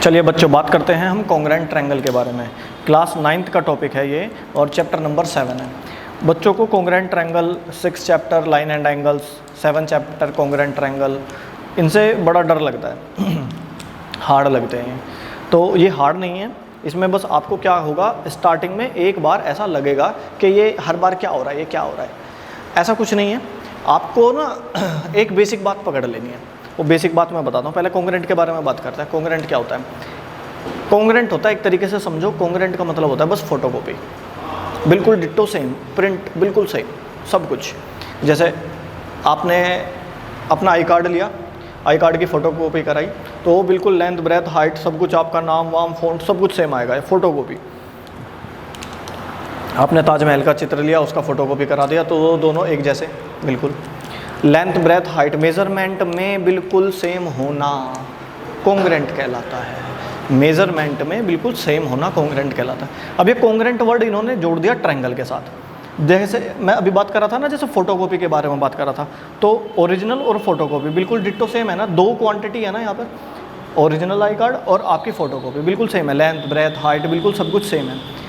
चलिए बच्चों, बात करते हैं हम कॉन्ग्रुएंट ट्रायंगल के बारे में। क्लास 9th का टॉपिक है ये और चैप्टर नंबर 7 है। बच्चों को congruent triangle 6 chapter line and angles, 7 chapter congruent triangle, इनसे बड़ा डर लगता है हार्ड लगते हैं। तो ये हार्ड नहीं है, इसमें बस आपको क्या होगा, स्टार्टिंग में एक बार ऐसा लगेगा कि ये हर बार क्या हो रहा है, ये क्या हो रहा है। ऐसा कुछ नहीं है, आपको ना एक बेसिक बात पकड़ लेनी है। वो बेसिक बात मैं बताता हूँ। पहले कॉन्ग्रुएंट के बारे में बात करते हैं। कॉन्ग्रुएंट क्या होता है? कॉन्ग्रुएंट होता है, एक तरीके से समझो, कॉन्ग्रुएंट का मतलब होता है बस फोटोकॉपी, बिल्कुल डिट्टो सेम, प्रिंट बिल्कुल सेम, सब कुछ। जैसे आपने अपना आई कार्ड लिया, आई कार्ड की फ़ोटोकॉपी कराई, तो वो बिल्कुल लेंथ ब्रेथ हाइट सब कुछ, आपका नाम वाम फ़ॉन्ट सब कुछ सेम आएगा, फ़ोटोकॉपी। आपने ताजमहल का चित्र लिया, उसका फ़ोटोकॉपी करा दिया, तो वो दोनों एक जैसे बिल्कुल। लेंथ ब्रेथ हाइट मेज़रमेंट में बिल्कुल सेम होना कॉन्ग्रुएंट कहलाता है। मेज़रमेंट में बिल्कुल सेम होना कॉन्ग्रुएंट कहलाता है। अब ये कॉन्ग्रुएंट वर्ड इन्होंने जोड़ दिया ट्रायंगल के साथ। जैसे मैं अभी बात कर रहा था ना, जैसे फोटोकॉपी के बारे में बात कर रहा था, तो ओरिजिनल और फोटोकॉपी बिल्कुल डिट्टो सेम है ना, दो क्वांटिटी है ना यहाँ पर, ओरिजिनल आई कार्ड और आपकी फ़ोटोकॉपी बिल्कुल सेम है, लेंथ ब्रेथ हाइट बिल्कुल सब कुछ सेम है।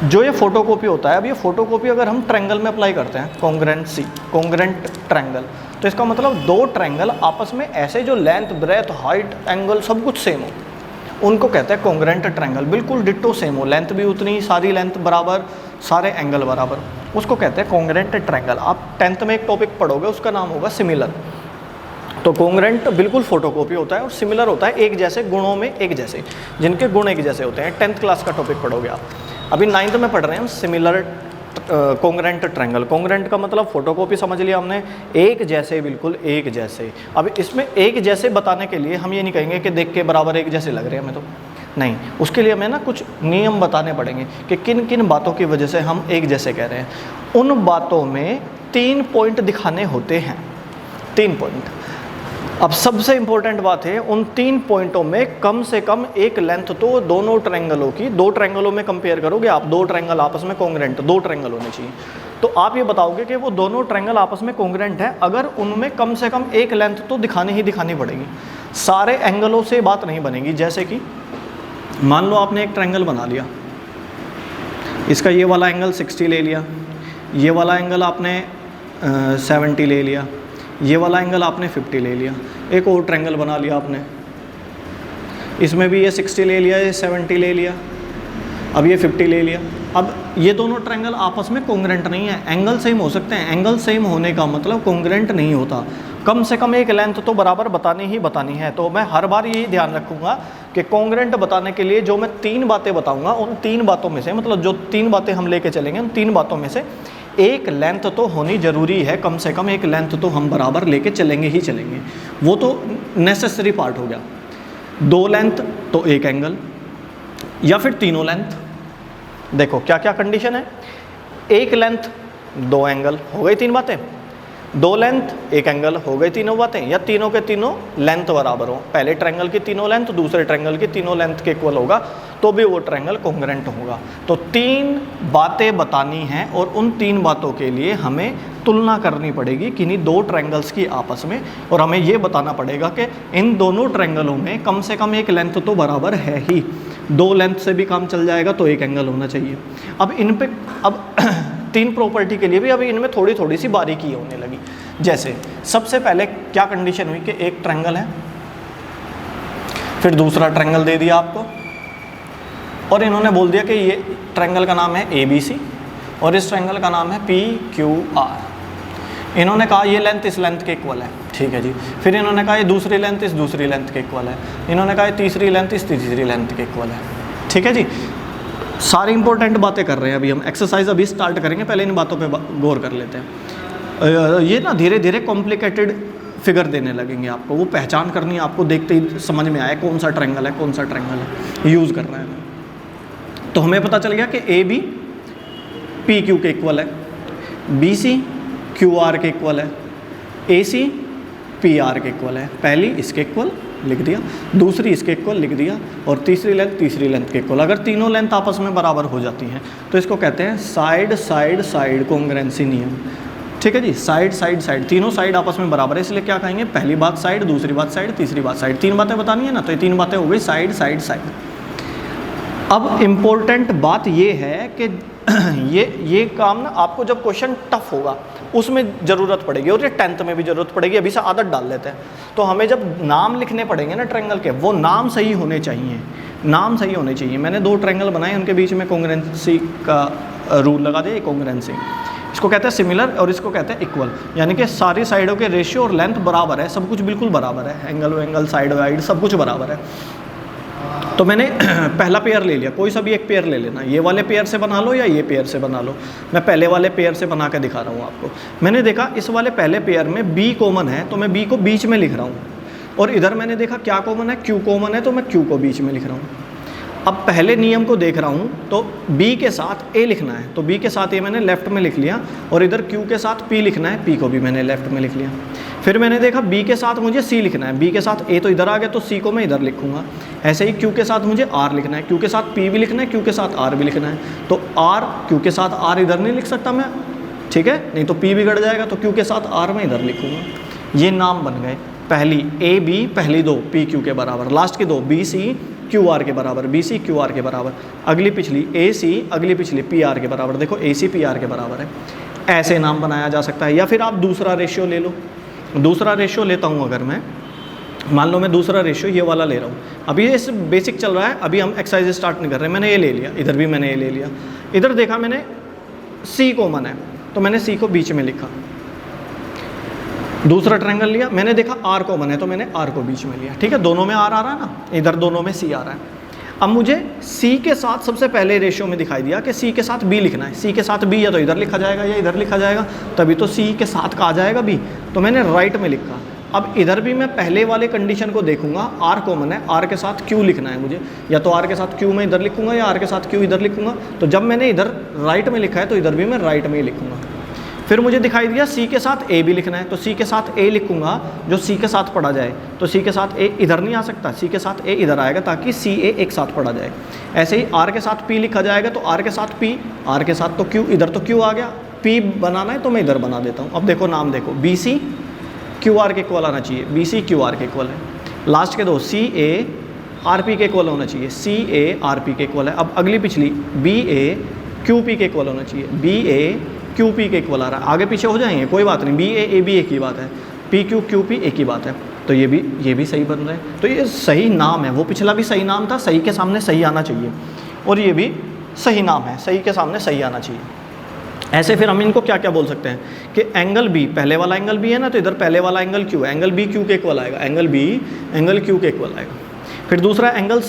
जो ये फोटोकॉपी होता है, अब ये फोटोकॉपी अगर हम ट्रायंगल में अप्लाई करते हैं, कॉन्ग्रुएंसी, कॉन्ग्रुएंट ट्रायंगल, तो इसका मतलब दो ट्रायंगल आपस में ऐसे जो लेंथ ब्रेथ हाइट एंगल सब कुछ सेम हो, उनको कहते हैं कॉन्ग्रुएंट ट्रायंगल। बिल्कुल डिट्टो सेम हो, लेंथ भी उतनी, सारी लेंथ बराबर, सारे एंगल बराबर, उसको कहते हैं कॉन्ग्रुएंट ट्रायंगल। आप 10th में एक टॉपिक पढ़ोगे, उसका नाम होगा सिमिलर। तो कॉन्ग्रुएंट बिल्कुल फोटोकॉपी होता है और सिमिलर होता है एक जैसे, गुणों में एक जैसे, जिनके गुण एक जैसे होते हैं। 10th क्लास का टॉपिक पढ़ोगे आप। अभी 9th में पढ़ रहे हैं सिमिलर कॉन्ग्रुएंट ट्रायंगल। कॉन्ग्रुएंट का मतलब फोटोकॉपी समझ लिया हमने, एक जैसे, बिल्कुल एक जैसे। अब इसमें एक जैसे बताने के लिए हम ये नहीं कहेंगे कि देख के बराबर एक जैसे लग रहे हैं हमें, तो नहीं, उसके लिए हमें ना कुछ नियम बताने पड़ेंगे कि किन किन बातों की वजह से हम एक जैसे कह रहे हैं। उन बातों में 3 पॉइंट दिखाने होते हैं, 3 पॉइंट। अब सबसे इम्पोर्टेंट बात है, उन 3 पॉइंटों में कम से कम एक लेंथ तो दोनों ट्रायंगलों की, 2 ट्रायंगलों में कंपेयर करोगे आप, 2 ट्रायंगल आपस में कॉन्ग्रुएंट, 2 ट्रायंगल होने चाहिए, तो आप ये बताओगे कि वो दोनों ट्रायंगल आपस में कॉन्ग्रुएंट है अगर उनमें कम से कम एक लेंथ तो दिखानी ही दिखानी पड़ेगी। सारे एंगलों से बात नहीं बनेगी। जैसे कि मान लो आपने एक ट्रायंगल बना लिया, इसका ये वाला एंगल 60 ले लिया, ये वाला एंगल आपने 70 ले लिया, ये वाला एंगल आपने 50 ले लिया। एक और ट्रायंगल बना लिया आपने, इसमें भी ये 60 ले लिया, ये 70 ले लिया, अब ये 50 ले लिया। अब ये दोनों ट्रायंगल आपस में कॉन्ग्रुएंट नहीं है। एंगल सेम हो सकते हैं, एंगल सेम होने का मतलब कॉन्ग्रुएंट नहीं होता। कम से कम एक लेंथ तो बराबर बतानी ही बतानी है। तो मैं हर बार यही ध्यान रखूंगा कि कॉन्ग्रुएंट बताने के लिए जो मैं 3 बातें बताऊंगा, उन 3 बातों में से, मतलब जो 3 बातें हम लेके चलेंगे, उन 3 बातों में से एक लेंथ तो होनी ज़रूरी है। कम से कम एक लेंथ तो हम बराबर लेके चलेंगे ही चलेंगे, वो तो नेसेसरी पार्ट हो गया। 2 लेंथ तो एक एंगल, या फिर तीनों लेंथ। देखो क्या क्या कंडीशन है, एक लेंथ 2 एंगल, हो गई 3 बातें। 2 लेंथ 1 एंगल, हो गई तीनों बातें। या तीनों के तीनों लेंथ बराबर हो, पहले ट्रायंगल की तीनों लेंथ दूसरे ट्रायंगल की तीनों लेंथ के इक्वल होगा, तो भी वो ट्रायंगल कॉन्ग्रुएंट होगा। तो 3 बातें बतानी हैं और उन 3 बातों के लिए हमें तुलना करनी पड़ेगी किन्हीं 2 ट्रायंगल्स की आपस में, और हमें ये बताना पड़ेगा कि इन दोनों ट्रायंगलों में कम से कम एक लेंथ तो बराबर है ही। 2 लेंथ से भी काम चल जाएगा तो एक एंगल होना चाहिए। अब इन पे अब 3 प्रॉपर्टी के लिए भी अभी इनमें थोड़ी थोड़ी सी बारीकी होने लगी। जैसे सबसे पहले क्या कंडीशन हुई कि एक ट्रायंगल है, फिर दूसरा ट्रायंगल दे दिया आपको, और इन्होंने बोल दिया कि ये ट्रायंगल का नाम है ABC और इस ट्रायंगल का नाम है PQR। इन्होंने कहा ये लेंथ इस लेंथ के इक्वल है, ठीक है जी। फिर इन्होंने कहा ये दूसरी लेंथ इस दूसरी लेंथ के इक्वल है, इन्होंने कहा ये तीसरी लेंथ इस तीसरी लेंथ के इक्वल है, ठीक है जी। सारी इंपॉर्टेंट बातें कर रहे हैं अभी हम, एक्सरसाइज अभी स्टार्ट करेंगे, पहले इन बातों पे गौर कर लेते हैं। ये ना धीरे धीरे कॉम्प्लिकेटेड फिगर देने लगेंगे आपको, वो पहचान करनी है आपको, देखते ही समझ में आए कौन सा ट्रायंगल है, कौन सा ट्रायंगल है, यूज़ करना है। तो हमें पता चल गया कि AB PQ के इक्वल है, BC QR के इक्वल है, AC PR के इक्वल है। पहली इसके इक्वल लिख दिया, दूसरी इसके इक्वल लिख दिया, और तीसरी लेंथ के इक्वल। अगर तीनों लेंथ आपस में बराबर हो जाती हैं तो इसको कहते हैं साइड साइड साइड कॉन्ग्रुएंसी नियम। ठीक है जी, साइड साइड साइड, तीनों साइड आपस में बराबर है, इसलिए क्या कहेंगे, पहली बात साइड, दूसरी बात साइड, तीसरी बात साइड, 3 बातें बतानी है ना, तो ये 3 बातें हो गई साइड साइड साइड। अब इम्पोर्टेंट बात ये है कि ये काम ना आपको जब क्वेश्चन टफ होगा उसमें ज़रूरत पड़ेगी, और ये 10th में भी ज़रूरत पड़ेगी, अभी से आदत डाल लेते हैं। तो हमें जब नाम लिखने पड़ेंगे ना ट्रायंगल के, वो नाम सही होने चाहिए, नाम सही होने चाहिए। मैंने 2 ट्रायंगल बनाए, उनके बीच में कॉन्ग्रुएंसी का रूल लगा दिया, कॉन्ग्रुएंसी इसको कहते हैं सिमिलर और इसको कहते हैं इक्वल, यानी कि सारी साइडों के रेशियो और लेंथ बराबर है, सब कुछ बिल्कुल बराबर है, एंगल साइड वाइड सब कुछ बराबर है। तो मैंने पहला पेयर ले लिया, कोई सा भी एक पेयर ले लेना, ये वाले पेयर से बना लो या ये पेयर से बना लो। मैं पहले वाले पेयर से बना के दिखा रहा हूँ आपको। मैंने देखा इस वाले पहले पेयर में बी कॉमन है, तो मैं बी को बीच में लिख रहा हूँ, और इधर मैंने देखा क्या कॉमन है, क्यू कॉमन है, तो मैं क्यू को बीच में लिख रहा हूँ। अब पहले नियम को देख रहा हूँ, तो बी के साथ ए लिखना है, तो बी के साथ ए मैंने लेफ्ट में लिख लिया, और इधर क्यू के साथ पी लिखना है, पी को भी मैंने लेफ्ट में लिख लिया। फिर मैंने देखा बी के साथ मुझे सी लिखना है, बी के साथ ए तो इधर आ गया, तो सी को मैं इधर लिखूंगा। ऐसे ही क्यू के साथ मुझे आर लिखना है, क्यू के साथ पी भी लिखना है, क्यू के साथ आर भी लिखना है, तो आर क्यू के साथ आर इधर नहीं लिख सकता मैं, ठीक है, नहीं तो पी बिगड़ जाएगा, तो क्यू के साथ आर मैं इधर लिखूंगा। ये नाम बन गए, पहली ए बी, पहली 2 पी क्यू के बराबर, लास्ट की 2 बी सी क्यू आर के बराबर, बी सी क्यू आर के बराबर, अगली पिछली ए सी, अगली पिछली पी आर के बराबर, देखो ए सी पी आर के बराबर है। ऐसे नाम बनाया जा सकता है। या फिर आप दूसरा रेशियो ले लो, दूसरा रेशियो लेता हूँ अगर मैं, मान लो मैं दूसरा रेशियो ये वाला ले रहा हूँ, अभी ये बेसिक चल रहा है, अभी हम एक्सरसाइज स्टार्ट नहीं कर रहे, मैंने ये ले लिया, इधर भी मैंने ये ले लिया, इधर देखा मैंने सी कॉमन है, तो मैंने सी को बीच में लिखा। दूसरा ट्रायंगल लिया, मैंने देखा आर कॉमन है, तो मैंने आर को बीच में लिया, ठीक है, दोनों में आर आ रहा है ना, इधर दोनों में सी आ रहा है। अब मुझे सी के साथ सबसे पहले रेशियो में दिखाई दिया कि सी के साथ बी लिखना है, सी के साथ बी या तो इधर लिखा जाएगा या इधर लिखा जाएगा, तभी तो सी के साथ का आ जाएगा बी, तो मैंने राइट में लिखा। अब इधर भी मैं पहले वाले कंडीशन को देखूंगा, आर कॉमन है, आर के साथ क्यू लिखना है मुझे, या तो आर के साथ क्यू मैं इधर लिखूंगा या आर के साथ क्यू इधर लिखूंगा, तो जब मैंने इधर राइट में लिखा है तो इधर भी मैं राइट में ही लिखूंगा। फिर मुझे दिखाई दिया सी के साथ ए भी लिखना है, तो सी के साथ ए लिखूंगा जो सी के साथ पढ़ा जाए, तो सी के साथ ए इधर नहीं आ सकता, सी के साथ ए इधर आएगा ताकि सी ए एक साथ पढ़ा जाए। ऐसे ही आर के साथ पी लिखा जाएगा, तो आर के साथ पी, आर के साथ तो क्यू, इधर तो क्यू आ गया, पी बनाना है तो मैं इधर बना देता हूँ। अब देखो नाम देखो, बी सी क्यू आर के इक्वल आना चाहिए, बी सी क्यू आर के इक्वल है, लास्ट के 2 सी ए आर पी के इक्वल होना चाहिए, सी ए आर पी के इक्वल है। अब अगली पिछली बी ए क्यू पी के इक्वल होना चाहिए, बी ए क्यू पी के इक्वल आ रहा है, आगे पीछे हो जाएंगे कोई बात नहीं, बी ए बी एक ही बात है, पी क्यू क्यू पी एक ही बात है, तो ये भी सही बन रहा है। तो ये सही नाम है, वो पिछला भी सही नाम था, सही के सामने सही आना चाहिए, और ये भी सही नाम है, सही के सामने सही आना चाहिए। ऐसे फिर हम इनको क्या क्या बोल सकते हैं कि एंगल बी, पहले वाला एंगल बी है ना, तो इधर पहले वाला एंगल क्यू है, एंगल बी क्यू के इक्वल आएगा, एंगल बी एंगल क्यू के इक्वल आएगा। फिर दूसरा एंगल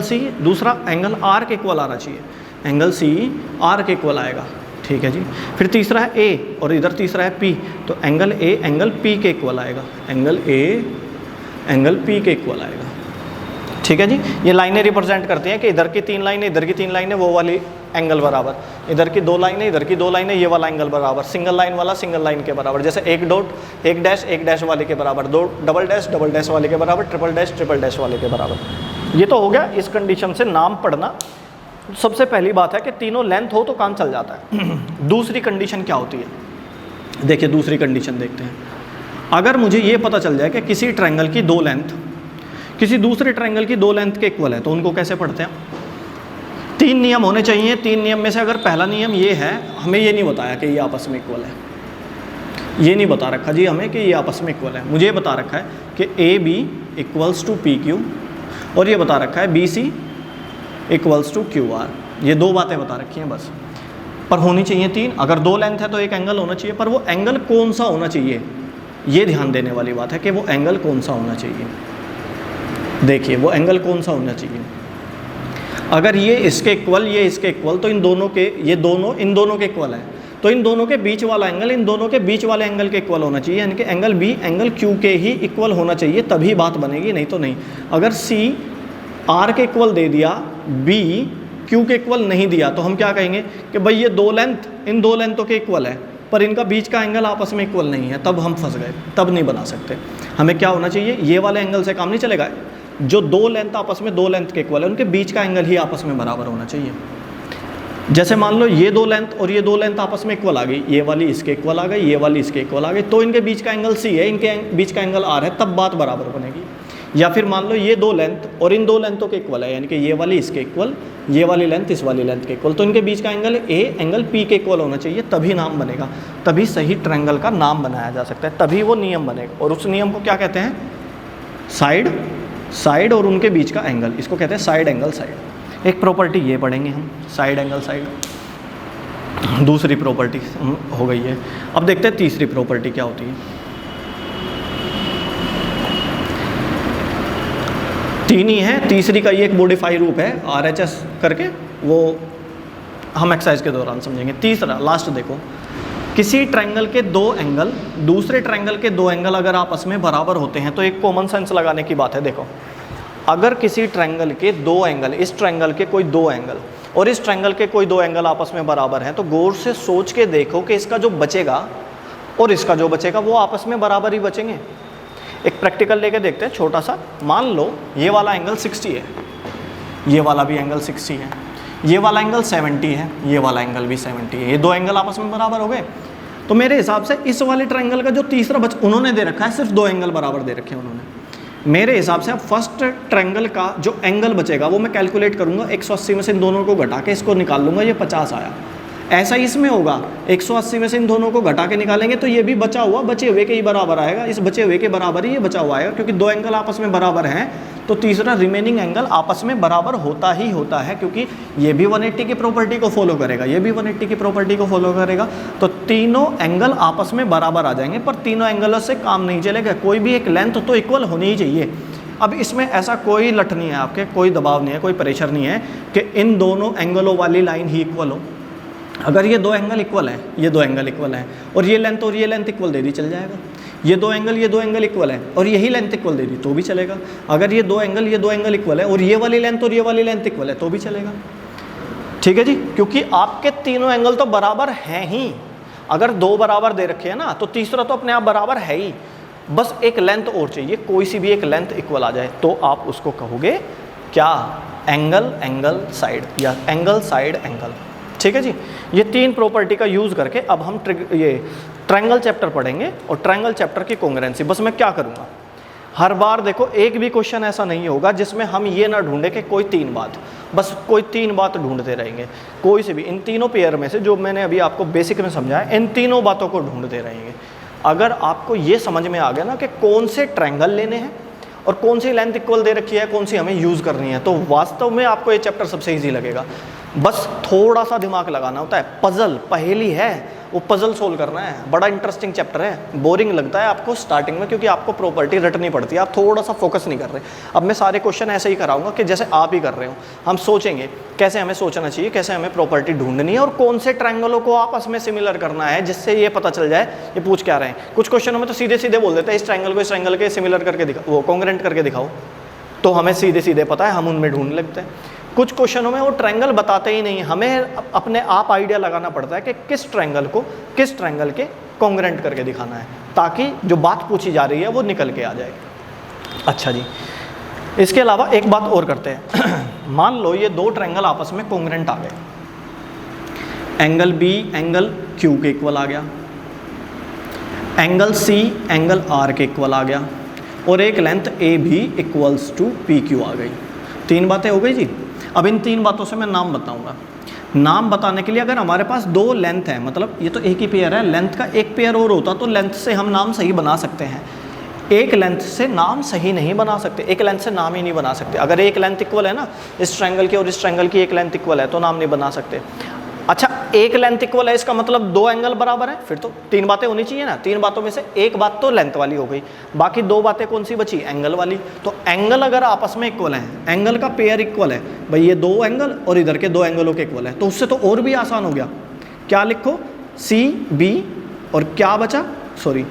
सी दूसरा एंगल आर के इक्वल आना चाहिए, एंगल सी आर के इक्वल आएगा, ठीक है जी। फिर तीसरा है ए और इधर तीसरा है पी, तो एंगल ए एंगल पी के इक्वल आएगा, एंगल ए एंगल पी के इक्वल आएगा, ठीक है जी। ये लाइनें रिप्रेजेंट करती हैं कि इधर की 3 लाइनें, इधर की 3 लाइनें, वो वाली एंगल बराबर, इधर की 2 लाइनें, इधर की 2 लाइनें, ये वाला एंगल बराबर, सिंगल लाइन वाला सिंगल लाइन के बराबर, जैसे एक डॉट एक डैश वाले के बराबर, 2 डबल डैश वाले के बराबर, ट्रिपल डैश वाले के बराबर। ये तो हो गया इस कंडीशन से नाम पढ़ना। सबसे पहली बात है कि तीनों लेंथ हो तो काम चल जाता है। दूसरी कंडीशन क्या होती है, देखिए दूसरी कंडीशन देखते हैं। अगर मुझे ये पता चल जाए कि किसी ट्रायंगल की 2 लेंथ किसी दूसरे ट्रायंगल की 2 लेंथ के इक्वल है, तो उनको कैसे पढ़ते हैं? 3 नियम होने चाहिए। 3 नियम में से अगर पहला नियम ये है, हमें ये नहीं बताया कि ये आपस में इक्वल है, ये नहीं बता रखा जी हमें कि ये आपस में इक्वल है। मुझे ये बता रखा है कि A B equals to P Q, और ये बता रखा है B C equals to Q R. ये 2 बातें बता रखी हैं बस, पर होनी चाहिए 3। अगर 2 लेंथ है तो एक एंगल होना चाहिए, पर वो एंगल कौन सा होना चाहिए, ये ध्यान देने वाली बात है कि वो एंगल कौन सा होना चाहिए। देखिए वो एंगल कौन सा होना चाहिए। अगर ये इसके इक्वल, ये इसके इक्वल, तो इन दोनों के, ये दोनों इन दोनों के इक्वल है, तो इन दोनों के बीच वाला एंगल इन दोनों के बीच वाले एंगल के इक्वल होना चाहिए, यानी कि एंगल बी एंगल क्यू के ही इक्वल होना चाहिए, तभी बात बनेगी, नहीं तो नहीं। अगर सी आर के इक्वल दे दिया, बी क्यू के इक्वल नहीं दिया, तो हम क्या कहेंगे कि भाई ये 2 लेंथ इन 2 लेंथों के इक्वल है, पर इनका बीच का एंगल आपस में इक्वल नहीं है, तब हम फंस गए, तब नहीं बना सकते। हमें क्या होना चाहिए, ये वाले एंगल से काम नहीं चलेगा, जो 2 लेंथ आपस में 2 लेंथ के इक्वल है, उनके बीच का एंगल ही आपस में बराबर होना चाहिए। जैसे मान लो ये दो लेंथ और ये दो लेंथ आपस में इक्वल आ गई, ये वाली इसके इक्वल आ गई, ये वाली इसके इक्वल आ गई, तो इनके बीच का एंगल सी है, इनके बीच का एंगल आर है, तब बात बराबर बनेगी। या फिर मान लो ये दो लेंथ और इन दो लेंथों के इक्वल है, यानी कि ये वाली इसके इक्वल, ये वाली लेंथ इस वाली लेंथ के इक्वल, तो इनके बीच का एंगल ए एंगल पी के इक्वल होना चाहिए, तभी नाम बनेगा, तभी सही ट्रायंगल का नाम बनाया जा सकता है, तभी वो नियम बनेगा। और उस नियम को क्या कहते हैं? साइड, साइड और उनके बीच का एंगल, इसको कहते हैं साइड एंगल साइड। एक प्रॉपर्टी ये पढ़ेंगे हम, साइड एंगल साइड, दूसरी प्रॉपर्टी हो गई है। अब देखते हैं तीसरी प्रॉपर्टी क्या होती है। तीन ही है, तीसरी का ये एक मॉडिफाई रूप है RHS करके, वो हम एक्सरसाइज के दौरान समझेंगे। तीसरा लास्ट देखो, किसी ट्रायंगल के दो एंगल दूसरे ट्रायंगल के दो एंगल अगर आपस में बराबर होते हैं, तो एक कॉमन सेंस लगाने की बात है। देखो, अगर किसी ट्रायंगल के दो एंगल, इस ट्रायंगल के कोई दो एंगल और इस ट्रायंगल के कोई दो एंगल आपस में बराबर हैं, तो गौर से सोच के देखो कि इसका जो बचेगा और इसका जो बचेगा वो आपस में बराबर ही बचेंगे। एक प्रैक्टिकल लेके देखते हैं छोटा सा। मान लो ये वाला एंगल 60 है, ये वाला भी एंगल 60 है, ये वाला एंगल 70 है, ये वाला एंगल भी 70 है, ये दो एंगल आपस में बराबर हो गए। तो मेरे हिसाब से इस वाले ट्रायंगल का जो तीसरा उन्होंने दे रखा है, सिर्फ दो एंगल बराबर दे रखे हैं उन्होंने। मेरे हिसाब से अब फर्स्ट ट्रायंगल का जो एंगल बचेगा वो मैं कैलकुलेट करूंगा, 180 में से इन दोनों को घटा के इसको निकाल लूंगा, ये 50 आया। ऐसा ही इसमें होगा, 180 में से इन दोनों को घटा के निकालेंगे तो ये भी बचा हुआ बचे हुए के ही बराबर आएगा, इस बचे हुए के बराबर ही ये बचा हुआ आएगा, क्योंकि दो एंगल आपस में बराबर हैं, तो तीसरा रिमेनिंग एंगल आपस में बराबर होता ही होता है, क्योंकि ये भी 180 की प्रॉपर्टी को फॉलो करेगा, ये भी 180 की प्रॉपर्टी को फॉलो करेगा, तो तीनों एंगल आपस में बराबर आ जाएंगे। पर तीनों एंगलों से काम नहीं चलेगा, कोई भी एक लेंथ तो इक्वल होनी ही चाहिए। अब इसमें ऐसा कोई लट नहीं है आपके, कोई दबाव नहीं है, कोई प्रेशर नहीं है कि इन दोनों एंगलों वाली लाइन ही इक्वल हो। अगर ये दो एंगल इक्वल हैं, ये दो एंगल इक्वल हैं और ये लेंथ इक्वल दे दी, चल जाएगा। ये दो एंगल इक्वल है और यही लेंथ इक्वल दे दी तो भी चलेगा। अगर ये दो एंगल इक्वल है और ये वाली लेंथ इक्वल है तो भी चलेगा। ठीक है जी, क्योंकि आपके तीनों एंगल तो बराबर हैं ही। अगर दो बराबर दे रखे हैं ना, तो तीसरा तो अपने आप बराबर है ही, बस एक लेंथ और चाहिए, कोई सी भी एक लेंथ इक्वल आ जाए, तो आप उसको कहोगे क्या? एंगल साइड या एंगल साइड एंगल। ठीक है जी, ये तीन प्रॉपर्टी का यूज़ करके अब हम ये ट्रायंगल चैप्टर पढ़ेंगे। और ट्रायंगल चैप्टर की कॉन्ग्रुएंसी, बस मैं क्या करूँगा, हर बार देखो एक भी क्वेश्चन ऐसा नहीं होगा जिसमें हम ये ना ढूंढे कि कोई तीन बात, बस कोई तीन बात ढूंढते रहेंगे। कोई से भी इन तीनों पेयर में से जो मैंने अभी आपको बेसिक में समझाया, इन तीनों बातों को ढूंढते रहेंगे। अगर आपको ये समझ में आ गया ना कि कौन से ट्रायंगल लेने हैं और कौन सी लेंथ इक्वल दे रखी है, कौन सी हमें यूज़ करनी है, तो वास्तव में आपको ये चैप्टर सबसे ईजी लगेगा। बस थोड़ा सा दिमाग लगाना होता है, पजल पहेली है, वो पजल सोल्व करना है। बड़ा इंटरेस्टिंग चैप्टर है, बोरिंग लगता है आपको स्टार्टिंग में क्योंकि आपको प्रॉपर्टी रटनी पड़ती है, आप थोड़ा सा फोकस नहीं कर रहे। अब मैं सारे क्वेश्चन ऐसे ही कराऊंगा कि जैसे आप ही कर रहे हो। हम सोचेंगे कैसे हमें सोचना चाहिए, कैसे हमें प्रॉपर्टी ढूंढनी है और कौन से ट्रायंगलों को आपस में सिमिलर करना है, जिससे ये पता चल जाए ये पूछ क्या रहे हैं। कुछ क्वेश्चनों में तो सीधे सीधे बोल देते हैं इस ट्रायंगल को इस ट्रायंगल के सिमिलर करके दिखाओ, वो कॉन्ग्रुएंट करके दिखाओ, तो हमें सीधे सीधे पता है, हम उनमें ढूंढ लगते हैं। कुछ क्वेश्चनों में वो ट्रायंगल बताते ही नहीं, हमें अपने आप आइडिया लगाना पड़ता है कि किस ट्रायंगल को किस ट्रायंगल के कॉन्ग्रुएंट करके दिखाना है, ताकि जो बात पूछी जा रही है वो निकल के आ जाए। अच्छा जी, इसके अलावा एक बात और करते हैं। मान लो ये दो ट्रायंगल आपस में कॉन्ग्रुएंट आ गए, एंगल बी एंगल क्यू के इक्वल आ गया, एंगल सी एंगल आर के इक्वल आ गया, और एक लेंथ ए भी इक्वल्स टू पी क्यू आ गई। तीन बातें हो गई जी। अब इन तीन बातों से मैं नाम बताऊंगा। नाम बताने के लिए अगर हमारे पास दो लेंथ है, मतलब ये तो एक ही पेयर है, लेंथ का एक पेयर और होता तो लेंथ से हम नाम सही बना सकते हैं। एक लेंथ से नाम सही नहीं बना सकते, एक लेंथ से नाम ही नहीं बना सकते। अगर एक लेंथ इक्वल है ना, इस ट्रायंगल की और इस ट्रायंगल की एक लेंथ इक्वल है तो नाम नहीं बना सकते। अच्छा, एक लेंथ इक्वल है इसका मतलब दो एंगल बराबर है, फिर तो तीन बातें होनी चाहिए ना। तीन बातों में से एक बात तो लेंथ वाली हो गई, बाकी दो बातें कौन सी बची? एंगल वाली। तो एंगल अगर आपस में इक्वल हैं, एंगल का पेयर इक्वल है भाई, ये दो एंगल और इधर के दो एंगलों के इक्वल है, तो उससे तो और भी आसान हो गया। क्या लिखो? सी बी और क्या बचा? सॉरी,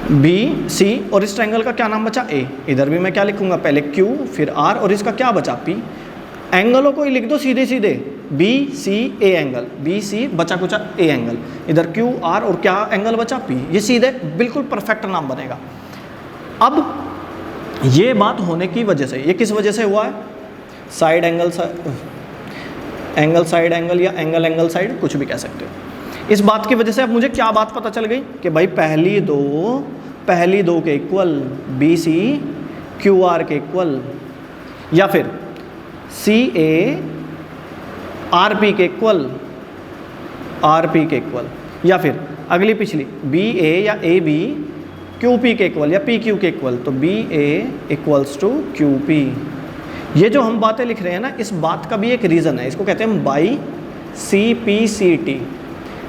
बी सी और इस ट्रायंगल का क्या नाम बचा? ए। इधर भी मैं क्या लिखूंगा? पहले क्यू फिर आर और इसका क्या बचा? पी। एंगलों को ही लिख दो सीधे सीधे, B C A angle, B C बचा कुचा ए एंगल, इधर क्यू आर और क्या एंगल बचा? पी। ये सीधे बिल्कुल परफेक्ट नाम बनेगा। अब ये बात होने की वजह से, ये किस वजह से हुआ है? Side angle angle side angle या एंगल एंगल साइड, कुछ भी कह सकते हो। इस बात की वजह से अब मुझे क्या बात पता चल गई कि भाई पहली दो के equal, B C Q R के इक्वल, या फिर सी ए आर पी के इक्वल, आर पी के इक्वल, या फिर अगली पिछली बी ए या ए बी क्यू पी के इक्वल या पी क्यू के इक्वल, तो B A equals to Q P. ये जो हम बातें लिख रहे हैं ना, इस बात का भी एक रीज़न है, इसको कहते हैं by C P C T.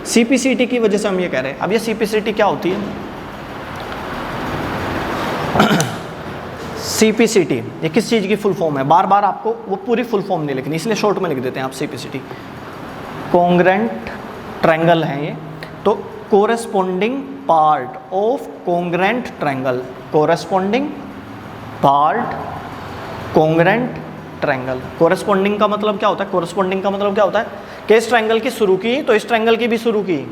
C P C T की वजह से हम ये कह रहे हैं। अब ये सी पी सी टी क्या होती है? सी पी सी टी ये किस चीज़ की फुल फॉर्म है? बार बार आपको वो पूरी फुल फॉर्म नहीं लिखनी, इसलिए शॉर्ट में लिख देते हैं आप C P C T. Congruent triangle है ये, तो corresponding part of congruent triangle, corresponding part congruent triangle. Corresponding का मतलब क्या होता है? कोरेस्पोंडिंग का मतलब क्या होता है कि इस ट्रायंगल की शुरू की तो इस ट्रायंगल की भी शुरू की,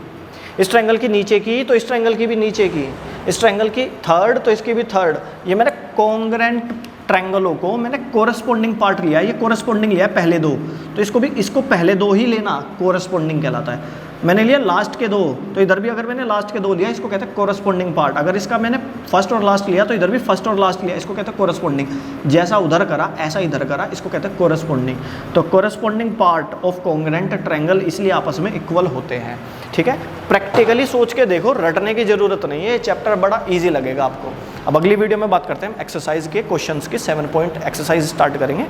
इस ट्रायंगल की नीचे की तो इस ट्रायंगल की भी नीचे की, इस ट्रायंगल की थर्ड तो इसकी भी थर्ड। ये मैंने कॉन्ग्रेंट ट्रायंगलों को मैंने कोरेस्पोंडिंग पार्ट लिया है, ये कोरेस्पोंडिंग लिया है पहले दो, तो इसको पहले दो ही लेना, कोरेस्पोंडिंग कहलाता है। मैंने लिया लास्ट के दो, तो इधर भी अगर मैंने लास्ट के दो लिया, इसको कहते हैं कोरेस्पोंडिंग पार्ट। अगर इसका मैंने फर्स्ट और लास्ट लिया, तो इधर भी फर्स्ट और लास्ट लिया, इसको कहते हैं कोरेस्पोंडिंग। जैसा उधर करा ऐसा इधर करा, इसको कहते हैं कोरेस्पोंडिंग। तो corresponding part of congruent triangle इसलिए आपस में इक्वल होते हैं। ठीक है, प्रैक्टिकली सोच के देखो, रटने की जरूरत नहीं है, ये चैप्टर बड़ा ईजी लगेगा आपको। अब अगली वीडियो में बात करते हैं एक्सरसाइज के क्वेश्चंस की, 7 पॉइंट एक्सरसाइज स्टार्ट करेंगे।